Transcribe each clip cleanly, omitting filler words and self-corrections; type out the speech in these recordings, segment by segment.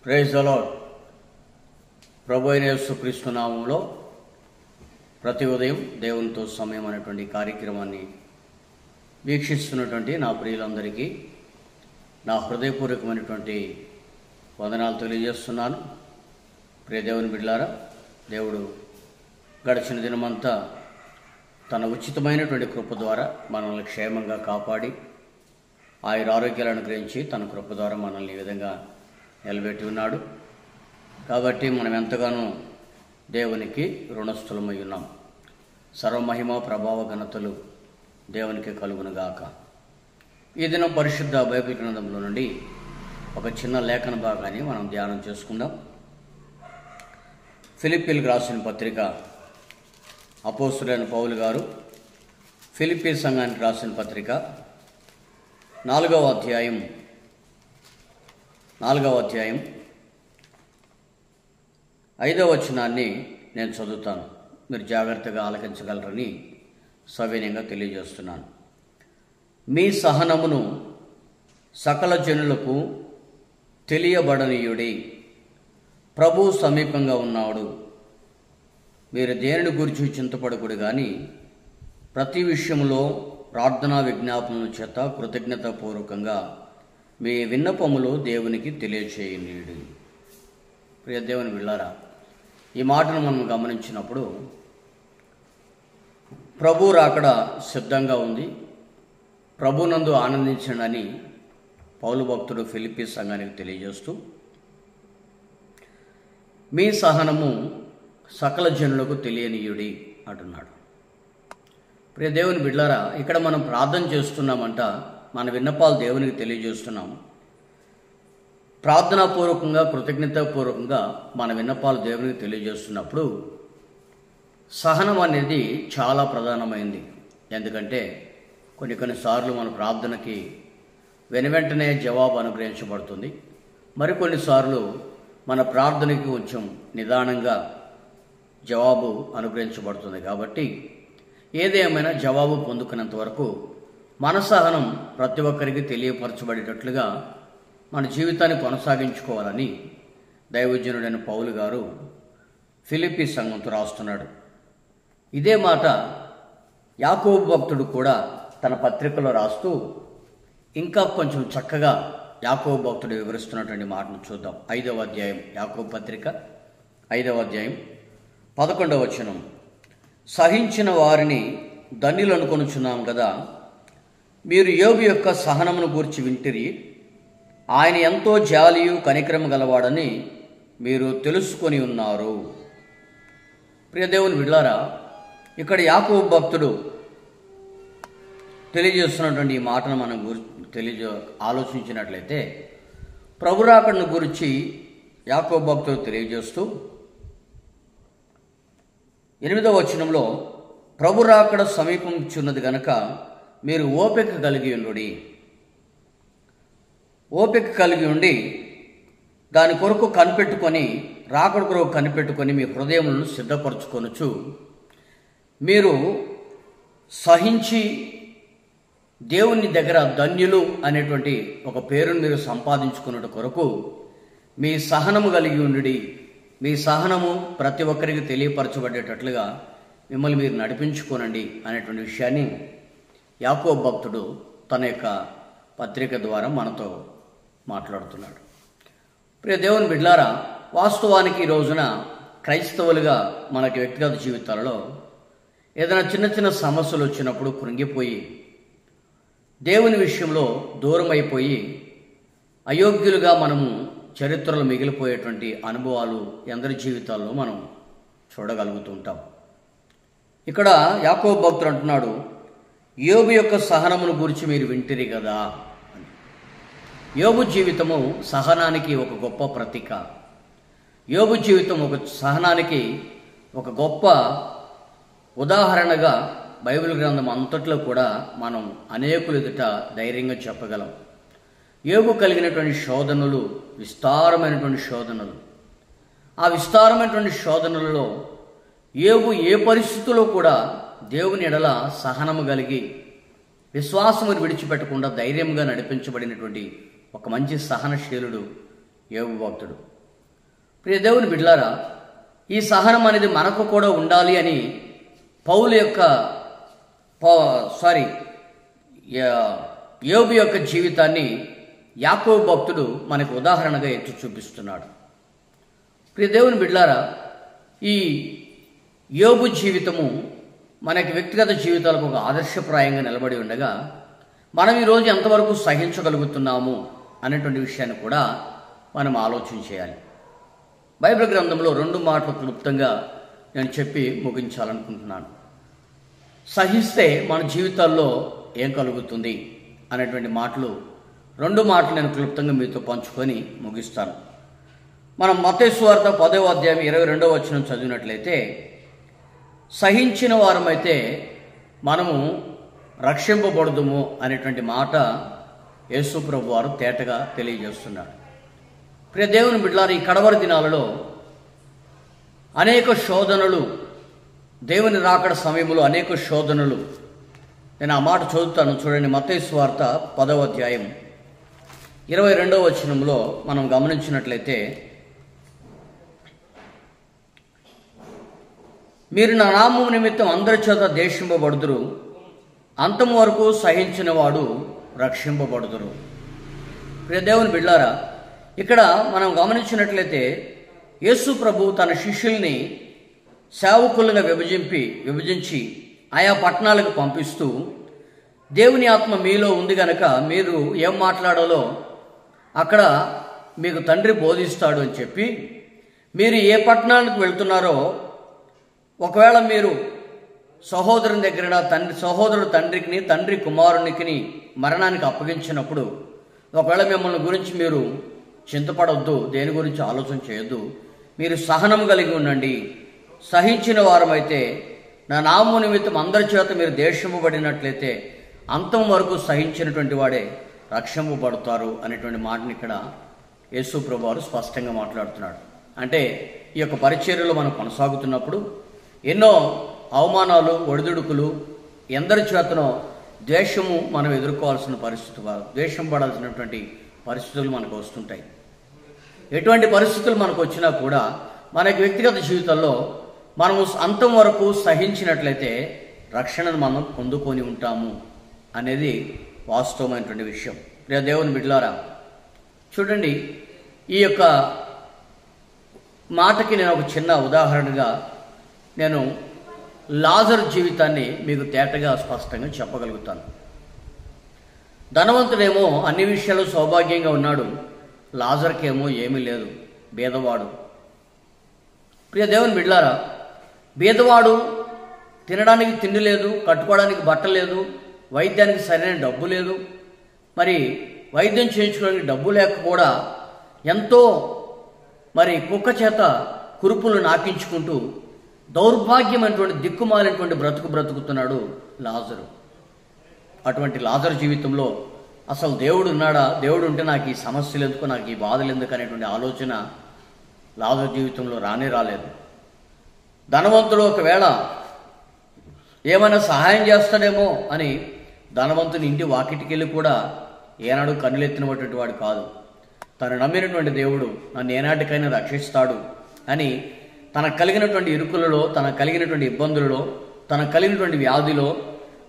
Praise the lord. ప్రభు అయిన యేసుక్రీస్తు నామములో ప్రతి ఉదయం దేవునితో సమయం అనేటువంటి కార్యక్రమాన్ని వీక్షిస్తున్నటువంటి నా ప్రియులందరికీ నా హృదయపూర్వకమైనటువంటి వందనాలు తెలియజేస్తున్నాను. ప్రియ దేవుని బిడ్డలారా, దేవుడు గడిచిన దినమంతా తన ఉచితమైనటువంటి కృప ద్వారా మనల్ని క్షేమంగా కాపాడి ఆరోగ్యాలను అనుగ్రహించి తన కృప ద్వారా మనల్ని ఈ విధంగా నిలబెట్టి ఉన్నాడు. కాబట్టి మనం ఎంతగానో దేవునికి రుణస్థులమై ఉన్నాం. సర్వమహిమ ప్రభావ ఘనతలు దేవునికి కలుగునుగాక. ఈ దినం పరిశుద్ధ బైబిల్ గ్రంథంలో నుండి ఒక చిన్న లేఖన భాగాన్ని మనం ధ్యానం చేసుకుందాం. ఫిలిప్పీలకు రాసిన పత్రిక అపోస్తలుడైన పౌలు గారు ఫిలిప్పీ సంఘానికి రాసిన పత్రిక 4వ అధ్యాయం 5వ వచనాన్ని నేను చదువుతాను. మీరు జాగ్రత్తగా ఆలకించగలరని సవినయంగా తెలియజేస్తున్నాను. మీ సహనమును సకల జనులకు తెలియబడనీయుడి. ప్రభు సమీపంగా ఉన్నాడు. మీరు దేనిని గురించి చింతపడకూడదు కానీ ప్రతి విషయంలో ప్రార్థనా విజ్ఞాపనల చేత కృతజ్ఞతాపూర్వకంగా మీ విన్నపములు దేవునికి తెలియచేయండి. ప్రియ దేవుని బిడ్డలారా, ఈ మాటను మనం గమనించినప్పుడు ప్రభు రాకడ సిద్ధంగా ఉంది. ప్రభునందు ఆనందించండి పౌలు భక్తుడు ఫిలిప్పీ సంఘానికి తెలియజేస్తూ, మీ సహనము సకల జనులకు తెలియనీయుడి అంటున్నాడు. ప్రియ దేవుని బిడ్డలారా, ఇక్కడ మనం ప్రార్థన చేస్తున్నామంట, మన విన్నపాలు దేవునికి తెలియజేస్తున్నాం. ప్రార్థనాపూర్వకంగా కృతజ్ఞతాపూర్వకంగా మన విన్నపాలు దేవునికి తెలియజేస్తున్నప్పుడు సహనం అనేది చాలా ప్రధానమైంది. ఎందుకంటే కొన్నిసార్లు మన ప్రార్థనకి వెనువెంటనే జవాబు అనుగ్రహించబడుతుంది. మరికొన్నిసార్లు మన ప్రార్థనకి కొంచెం నిదానంగా జవాబు అనుగ్రహించబడుతుంది. కాబట్టి ఏదేమైనా జవాబు పొందుకునేంత వరకు మన సహనం ప్రతి ఒక్కరికి తెలియపరచబడేటట్లుగా మన జీవితాన్ని కొనసాగించుకోవాలని దైవజనుడైన పౌలు గారు ఫిలిప్పీ సంఘంతో రాస్తున్నాడు. ఇదే మాట యాకోబు భక్తుడు కూడా తన పత్రికలో రాస్తూ ఇంకా కొంచెం చక్కగా యాకోబు భక్తుడు వివరిస్తున్నటువంటి మాటను చూద్దాం. 5వ అధ్యాయం యాకోబు పత్రిక 5వ అధ్యాయం 11వ వచనం. సహించిన వారిని ధన్యులు అనుకొనుచున్నాం కదా, మీరు యోబు యొక్క సహనమును గూర్చి వింటిరి. ఆయన ఎంతో జాలియు కనికరము గలవాడని మీరు తెలుసుకొని ఉన్నారు. ప్రియ దేవుని బిడ్డలారా, ఇక్కడ యాకోబు భక్తుడు తెలియజేస్తున్నటువంటి ఈ మాటను మనం ఆలోచించినట్లయితే ప్రభు రాకడను గురించి యాకోబు భక్తుడు తెలియజేస్తూ 8వ వచనంలో ప్రభు రాకడ సమీపించున్నది గనక మీరు ఓపిక కలిగి ఉండి దాని కొరకు కనిపెట్టుకొని రాకడ కొరకు కనిపెట్టుకొని మీ హృదయములను సిద్ధపరచుకొనుచు మీరు సహించి దేవుని దగ్గర ధన్యులు అనేటువంటి ఒక పేరును మీరు సంపాదించుకున్నట్టు కొరకు మీ సహనము కలిగి ఉండి, మీ సహనము ప్రతి ఒక్కరికి తెలియపరచబడేటట్లుగా మిమ్మల్ని మీరు నడిపించుకోనండి అనేటువంటి విషయాన్ని యాకోబు భక్తుడు తన యొక్క పత్రిక ద్వారా మనతో మాట్లాడుతున్నాడు. ప్రియ దేవుని బిడ్డలారా, వాస్తవానికి ఈ రోజున క్రైస్తవులుగా మనకి వ్యక్తిగత జీవితాలలో ఏదైనా చిన్న చిన్న సమస్యలు వచ్చినప్పుడు కృంగిపోయి దేవుని విషయంలో దూరం అయిపోయి అయోగ్యులుగా మనము చరిత్రలో మిగిలిపోయేటువంటి అనుభవాలు అందరి జీవితాల్లో మనం చూడగలుగుతూ ఉంటాం. ఇక్కడ యాకోబు భక్తుడు అంటున్నాడు, యోబు యొక్క సహనమును గురించి మీరు వింటిరి కదా. యోబు జీవితము సహనానికి ఒక గొప్ప ప్రతీక. యోబు జీవితం ఒక సహనానికి ఒక గొప్ప ఉదాహరణగా బైబిల్ గ్రంథం అంతట్లో కూడా మనం అనేకులు ఎదుట ధైర్యంగా చెప్పగలం. యోబు కలిగినటువంటి శోధనలు విస్తారమైనటువంటి శోధనలు. ఆ విస్తారమైనటువంటి శోధనలలో యోబు ఏ పరిస్థితుల్లో కూడా దేవుని ఎడల సహనము కలిగి విశ్వాసమును విడిచిపెట్టకుండా ధైర్యంగా నడిపించబడినటువంటి ఒక మంచి సహనశీలుడు యోబు భక్తుడు. ప్రియ దేవుని బిడ్డలారా, ఈ సహనం అనేది మనకు కూడా ఉండాలి అని యోబు యొక్క జీవితాన్ని యాకోబు భక్తుడు మనకు ఉదాహరణగా ఎత్తి చూపిస్తున్నాడు. ప్రియ దేవుని బిడ్డలారా, ఈ యోబు జీవితము మనకి వ్యక్తిగత జీవితాలకు ఒక ఆదర్శప్రాయంగా నిలబడి ఉండగా, మనం ఈరోజు ఎంతవరకు సహించగలుగుతున్నాము అనేటువంటి విషయాన్ని కూడా మనం ఆలోచన చేయాలి. బైబిల్ గ్రంథంలో 2 మాటలు క్లుప్తంగా నేను చెప్పి ముగించాలనుకుంటున్నాను. సహిస్తే మన జీవితాల్లో ఏం కలుగుతుంది అనేటువంటి మాటలు 2 మాటలు నేను క్లుప్తంగా మీతో పంచుకొని ముగిస్తాను. మనం మత్తయి సువార్త 10వ అధ్యాయం 22వ వచనం చదివినట్లయితే, సహించిన వారమైతే మనము రక్షింపబడుదుము అనేటువంటి మాట యేసు ప్రభు వారు తేటగా తెలియజేస్తున్నారు. ప్రియ దేవుని బిడ్డలారా, ఈ కడవరి దినాలలో అనేక శోధనలు, దేవుని రాకడ సమయంలో అనేక శోధనలు. నేను ఆ మాట చదువుతాను, చూడండి. మత్తయి సువార్త 10వ అధ్యాయం 22వ వచనంలో మనం గమనించినట్లయితే, మీరు నా నామము నిమిత్తం అందరి చేత ద్వేషింపబడుదురు, అంతము వరకు సహించిన వాడు రక్షింపబడుదురు. ప్రియ దేవుని బిడ్డలారా, ఇక్కడ మనం గమనించినట్లయితే యేసు ప్రభు తన శిష్యుల్ని సేవకులుగా విభజించి ఆయా పట్టణాలకు పంపిస్తూ, దేవుని ఆత్మ మీలో ఉంది గనక మీరు ఏం మాట్లాడాలో అక్కడ మీకు తండ్రి బోధిస్తాడు అని చెప్పి, మీరు ఏ పట్టణానికి వెళ్తున్నారో ఒకవేళ మీరు సహోదరుని దగ్గర సహోదరుడు తండ్రికి, తండ్రి కుమారునికి మరణానికి అప్పగించినప్పుడు ఒకవేళ మిమ్మల్ని గురించి మీరు చింతపడవద్దు, దేని గురించి ఆలోచన చేయొద్దు, మీరు సహనం కలిగి ఉండండి. సహించిన వారమైతే నా నామము నిమిత్తం అందరి చేత మీరు ద్వేషింపబడినట్లయితే అంతం వరకు సహించినటువంటి వాడే రక్షింపబడతారు అనేటువంటి మాటని ఇక్కడ యేసు ప్రభు వారు స్పష్టంగా మాట్లాడుతున్నాడు. అంటే ఈ యొక్క పరిచర్యలో మనం కొనసాగుతున్నప్పుడు ఎన్నో అవమానాలు, ఒడిదుడుకులు, ఎందరి చేతనో ద్వేషము మనం ఎదుర్కోవాల్సిన పరిస్థితి, ద్వేషం పడాల్సినటువంటి పరిస్థితులు మనకు వస్తుంటాయి. ఎటువంటి పరిస్థితులు మనకు వచ్చినా కూడా మనకి వ్యక్తిగత జీవితంలో మనము అంతం వరకు సహించినట్లయితే రక్షణను మనం పొందుకొని ఉంటాము అనేది వాస్తవమైనటువంటి విషయం. ప్రియ దేవుని బిడ్డలారా, చూడండి, ఈ యొక్క మాటకి నేను ఒక చిన్న ఉదాహరణగా నేను లాజరు జీవితాన్ని మీకు తేటగా స్పష్టంగా చెప్పగలుగుతాను. ధనవంతుడేమో అన్ని విషయాలు సౌభాగ్యంగా ఉన్నాడు, లాజర్కేమో ఏమీ లేదు, బీదవాడు. ప్రియ దేవుని బిడ్డలారా, బీదవాడు తినడానికి తిండి లేదు, కట్టుకోవడానికి బట్ట లేదు, వైద్యానికి సరైన డబ్బు లేదు, మరి వైద్యం చేయించుకోవడానికి డబ్బు లేక కూడా ఎంతో కుక్క చేత కురుపులు నాకించుకుంటూ దౌర్భాగ్యమైనటువంటి దిక్కుమాలినటువంటి బ్రతుకుతున్నాడు లాజరు. అటువంటి లాజరు జీవితంలో అసలు దేవుడు ఉన్నాడా, దేవుడు ఉంటే నాకు ఈ సమస్యలు ఎందుకు, నాకు ఈ బాధలు ఎందుకు అనేటువంటి ఆలోచన లాజరు జీవితంలో రాలేదు. ధనవంతుడు ఒకవేళ ఏమైనా సహాయం చేస్తాడేమో అని ధనవంతుని ఇంటి వాకిటికెళ్ళి కూడా ఏనాడు కన్నులెత్తినటువంటి వాడు కాదు. తను నమ్మినటువంటి దేవుడు నన్ను ఏనాటికైనా రక్షిస్తాడు అని తనకు కలిగినటువంటి ఇరుకులలో, తనకు కలిగినటువంటి ఇబ్బందులలో, తనకు కలిగినటువంటి వ్యాధిలో,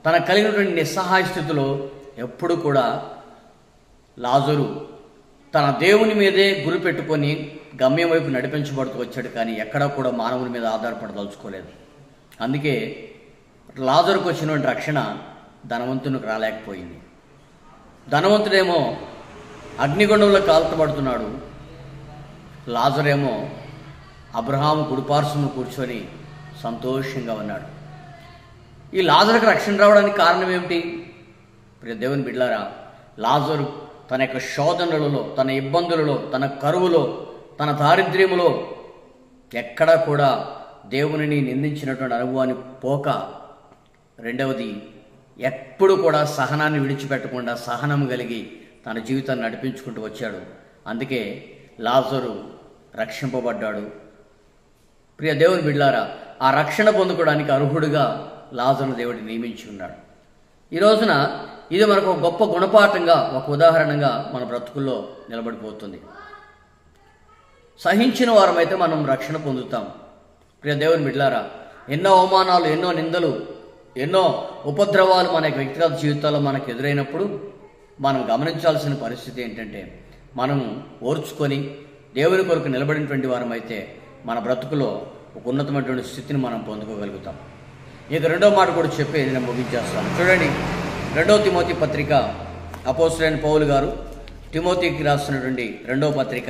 తనకు కలిగినటువంటి నిస్సహాయ స్థితిలో ఎప్పుడు కూడా లాజరు తన దేవుని మీదే గురి పెట్టుకొని గమ్యం వైపు నడిపించబడుతూ వచ్చాడు, కానీ ఎక్కడా కూడా మానవుని మీద ఆధారపడదలుచుకోలేదు. అందుకే లాజరుకు వచ్చినటువంటి రక్షణ ధనవంతునికి రాలేకపోయింది. ధనవంతుడేమో అగ్నిగుండంలో కాల్చబడుతున్నాడు, లాజరేమో అబ్రహాము కుడిపార్శ్వము కూర్చొని సంతోషంగా ఉన్నాడు. ఈ లాజరుకు రక్షణ రావడానికి కారణం ఏమిటి? ప్రియ దేవుని బిడ్డలారా, లాజరు తన యొక్క శోధనలలో, తన ఇబ్బందులలో, తన కరువులో, తన దారిద్ర్యములో ఎక్కడా కూడా దేవునిని నిందించినటువంటి అనుభవాన్ని పోక, రెండవది ఎప్పుడు కూడా సహనాన్ని విడిచిపెట్టకుండా సహనం కలిగి తన జీవితాన్ని నడిపించుకుంటూ వచ్చాడు. అందుకే లాజరు రక్షింపబడ్డాడు. ప్రియ దేవుని బిడ్డలారా, ఆ రక్షణ పొందుకోవడానికి అర్హుడుగా లాజరును దేవుడు నియమించి ఉన్నాడు. ఈ రోజున ఇది మనకు ఒక గొప్ప గుణపాఠంగా, ఒక ఉదాహరణగా మన బ్రతుకుల్లో నిలబడిపోతుంది. సహించిన వారమైతే మనం రక్షణ పొందుతాం. ప్రియ దేవుని బిడ్డలారా, ఎన్నో అవమానాలు, ఎన్నో నిందలు, ఎన్నో ఉపద్రవాలు మన వ్యక్తిగత జీవితాల్లో మనకు ఎదురైనప్పుడు మనం గమనించాల్సిన పరిస్థితి ఏంటంటే, మనము ఓర్చుకొని దేవుని కొరకు నిలబడినటువంటి వారమైతే మన బ్రతుకులో ఒక ఉన్నతమైనటువంటి స్థితిని మనం పొందుకోగలుగుతాం. ఇక రెండో మాట కూడా చెప్పి నేను ముగించేస్తాను. చూడండి, 2 తిమోతి పత్రిక అపోస్తలుడైన పౌలు గారు తిమోతికి రాస్తున్నటువంటి 2వ పత్రిక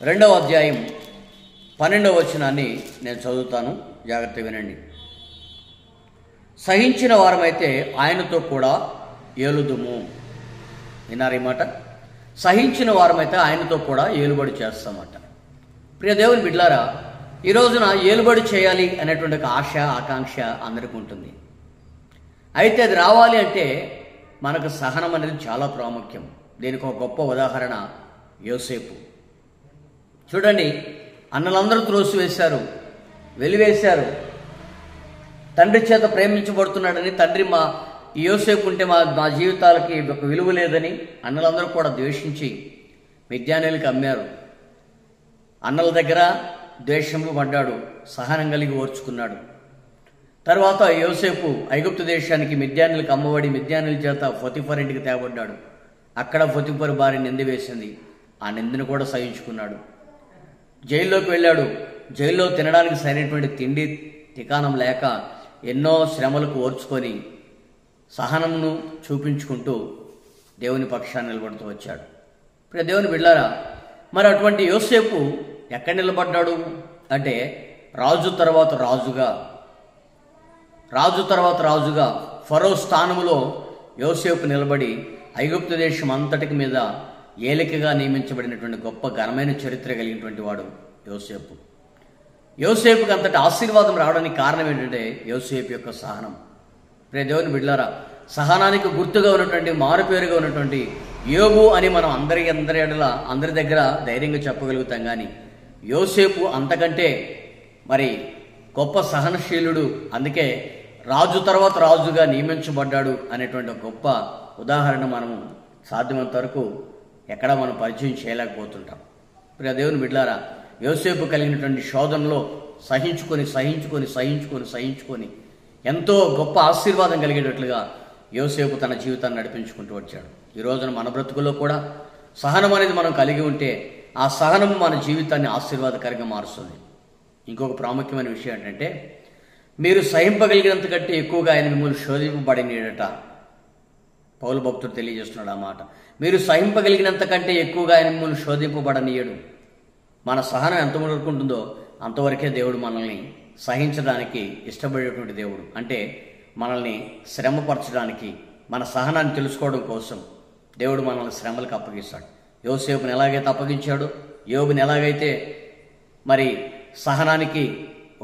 2వ అధ్యాయం 12వ వచనాన్ని నేను చదువుతాను, జాగ్రత్తగా వినండి. సహించిన వారమైతే ఆయనతో కూడా ఏలుదుము. విన్నారు ఈ మాట? సహించిన వారమైతే ఆయనతో కూడా ఏలుబడి చేస్తామట. ప్రియ దేవుని బిడ్డలారా, ఈ రోజున ఏలుబడి చేయాలి అనేటువంటి ఒక ఆశ, ఆకాంక్ష అందరికీ ఉంటుంది. అయితే అది రావాలి అంటే మనకు సహనం అనేది చాలా ప్రాముఖ్యం. దీనికి ఒక గొప్ప ఉదాహరణ యోసేపు. చూడండి, అన్నలందరూ త్రోసివేశారు, వెలివేశారు. తండ్రి చేత ప్రేమించబడుతున్నాడని, తండ్రి మా యోసేపు ఉంటే మా జీవితాలకి ఒక విలువ లేదని అన్నలందరూ కూడా ద్వేషించి మిద్యానీయులకు అమ్మారు. అన్నల దగ్గర ద్వేషంపు పడ్డాడు, సహనం కలిగి ఓర్చుకున్నాడు. తర్వాత యోసేపు ఐగుప్తు దేశానికి మిద్యానీయులకు అమ్మబడి మిద్యానీయుల చేత పొతిఫర్ ఇంటికి తేబడ్డాడు. అక్కడ పొతిఫర్ భార్య నింద వేసింది, ఆ నిందను కూడా సహించుకున్నాడు. జైల్లోకి వెళ్ళాడు. జైల్లో తినడానికి సరైనటువంటి తిండి ఠికానం లేక ఎన్నో శ్రమలకు ఓర్చుకొని సహనంను చూపించుకుంటూ దేవుని పక్షాన్ని నిలబడుతూ వచ్చాడు. ఇప్పుడు దేవుని బిడ్డలారా, మరి అటువంటి యోసేపు ఎక్కడ నిలబడ్డాడు అంటే రాజు తర్వాత రాజుగా ఫరో స్థానంలో యోసేపు నిలబడి ఐగుప్తు దేశం అంతటికి మీద ఏలికగా నియమించబడినటువంటి గొప్ప ఘనమైన చరిత్ర కలిగినటువంటి వాడు యోసేపు. యోసేపుకి అంతటి ఆశీర్వాదం రావడానికి కారణం ఏంటంటే యోసేపు యొక్క సహనం. ప్రియ దేవుని బిడ్డలారా, సహనానికి గుర్తుగా ఉన్నటువంటి, మారుపేరుగా ఉన్నటువంటి యోబు అని మనం అందరి దగ్గర ధైర్యంగా చెప్పగలుగుతాం. కానీ యోసేపు అంతకంటే మరి గొప్ప సహనశీలుడు. అందుకే రాజు తర్వాత రాజుగా నియమించబడ్డాడు అనేటువంటి గొప్ప ఉదాహరణ మనము సాధ్యమైనంత వరకు ఎక్కడా మనం పరిచయం చేయలేకపోతుంటాం. ప్రియ దేవుని బిడ్డలారా, యోసేపు కలిగినటువంటి శోధనలో సహించుకొని ఎంతో గొప్ప ఆశీర్వాదం కలిగేటట్లుగా యోసేపు తన జీవితాన్ని నడిపించుకుంటూ వచ్చాడు. ఈ రోజున మన బ్రతుకుల్లో కూడా సహనం అనేది మనం కలిగి ఉంటే ఆ సహనం మన జీవితాన్ని ఆశీర్వాదకరంగా మారుస్తుంది. ఇంకొక ప్రాముఖ్యమైన విషయం ఏంటంటే, మీరు సహింపగలిగినంత కంటే ఎక్కువగా ఆయన మిమ్మల్ని శోధింపబడినట. పౌలు భక్తుడు తెలియజేస్తున్నాడు ఆ మాట. మీరు సహింపగలిగినంత కంటే ఎక్కువగా ఆయన మిమ్మల్ని శోధింపబడనీయడు. మన సహనం ఎంతవరకు ఉంటుందో అంతవరకే దేవుడు మనల్ని సహించడానికి ఇష్టపడేటువంటి దేవుడు. అంటే మనల్ని శ్రమపరచడానికి, మన సహనాన్ని తెలుసుకోవడం కోసం దేవుడు మనల్ని శ్రమలకు అప్పగిస్తాడు. యోసేపుని ఎలాగైతే అప్పగించాడో, యోబుని ఎలాగైతే మరి సహనానికి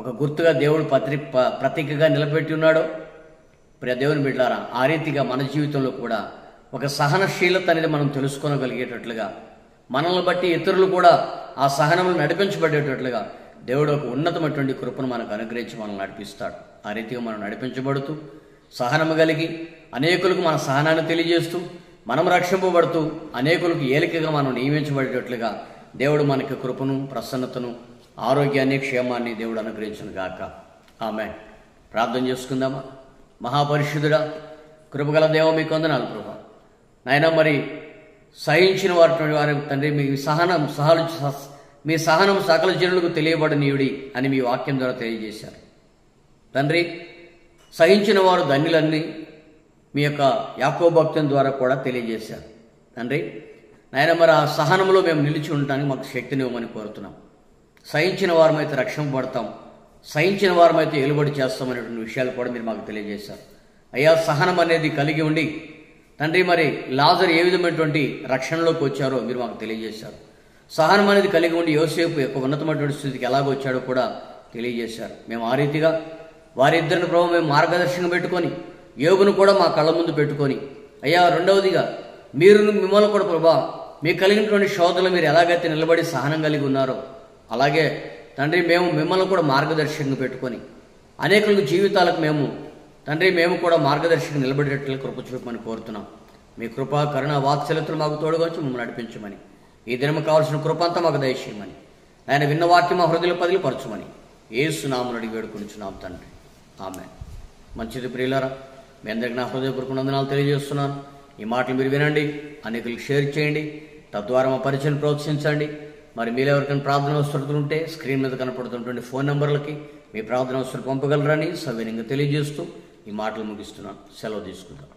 ఒక గుర్తుగా దేవుడు ప్రతీకగా నిలబెట్టి ఉన్నాడో, ప్రియ దేవుని బిడ్డలారా, ఆ రీతిగా మన జీవితంలో కూడా ఒక సహనశీలత అనేది మనం తెలుసుకోగలిగేటట్లుగా, మనల్ని బట్టి ఇతరులు కూడా ఆ సహనములు నడిపించబడేటట్లుగా దేవుడు ఒక ఉన్నతమైనటువంటి కృపను మనకు అనుగ్రహించి మనల్ని నడిపిస్తాడు. ఆ రీతిగా మనం నడిపించబడుతూ సహనము కలిగి అనేకులకు మన సహనాన్ని తెలియజేస్తూ మనం రక్షింపబడుతూ అనేకులకు ఏలికగా మనం నియమించబడేటట్లుగా దేవుడు మనకి కృపను, ప్రసన్నతను, ఆరోగ్యాన్ని, క్షేమాన్ని దేవుడు అనుగ్రహించును గాక. ఆమేన్. ప్రార్థన చేసుకుందామా? మహాపరిశుద్ధుడా, కృపగల దేవ, మీకు వందనాలు ప్రభా. నాయన, మరి సహించిన వారి తండ్రి, మీ సహనం సకల జనులకు తెలియబడనీయుడి అని మీ వాక్యం ద్వారా తెలియజేశారు తండ్రి. సహించిన వారు ధన్యులన్నీ మీ యొక్క యాకోబు భక్తుని ద్వారా కూడా తెలియజేశారు తండ్రి. నాయన, మరి ఆ సహనంలో మేము నిలిచి ఉండటానికి మాకు శక్తిని ఇవ్వమని కోరుతున్నాం. సహించిన వారమైతే రక్షింపబడతాం, సహించిన వారమైతే ఏలుబడి చేస్తామనేటువంటి విషయాలు కూడా మీరు మాకు తెలియజేశారు. అయ్యా, సహనం అనేది కలిగి ఉండి తండ్రి, మరి లాజరు ఏ విధమైనటువంటి రక్షణలోకి వచ్చారో మీరు మాకు తెలియజేశారు. సహనం అనేది కలిగి ఉండి యోసేపు యొక్క ఉన్నతమైనటువంటి స్థితికి ఎలాగొచ్చాడో కూడా తెలియజేశారు. మేము ఆ రీతిగా వారిద్దరిని ప్రభావం మేము మార్గదర్శనం పెట్టుకొని, యోబును కూడా మా కళ్ళ ముందు పెట్టుకొని, అయ్యా, రెండవదిగా మిమ్మల్ని కూడా ప్రభా, మీకు కలిగినటువంటి శోధనలు మీరు ఎలాగైతే నిలబడి సహనం కలిగి ఉన్నారో అలాగే తండ్రి మేము మిమ్మల్ని కూడా మార్గదర్శకంగా పెట్టుకొని అనేకుల జీవితాలకు మేము కూడా మార్గదర్శకంగా నిలబడేటట్లు కృప చూపమని కోరుతున్నాం. మీ కృప, కరుణ, వాత్సల్యతలు మాకు తోడుగా వచ్చి మమ్మల్ని నడిపించమని, ఈ దినం కావాల్సిన కృప అంతా మాకు దయచేయమని ఆయన విన్న వాక్యం మా హృదయంలో పదిలిపరచమని యేసు నామమున అడిగి వేడుకొనుచున్నాం తండ్రి. ఆమేన్. మంచిది ప్రియులారా, మీ అందరికీ నా హృదయపూర్వక వందనాలు తెలియజేస్తున్నాను. ఈ మాటలు మీరు వినండి, అనేకులకు షేర్ చేయండి, తద్వారా మా పరిచయం ప్రోత్సహించండి. మరి మీరు ఎవరికైనా ప్రార్థన అవసరతలు ఉంటే స్క్రీన్ మీద కనపడుతున్నటువంటి ఫోన్ నంబర్లకి మీ ప్రార్థన అవసరం పంపగలరని సవినయంగా తెలియజేస్తూ ఈ మాటలు ముగిస్తున్నాను. సెలవు తీసుకుంటాను.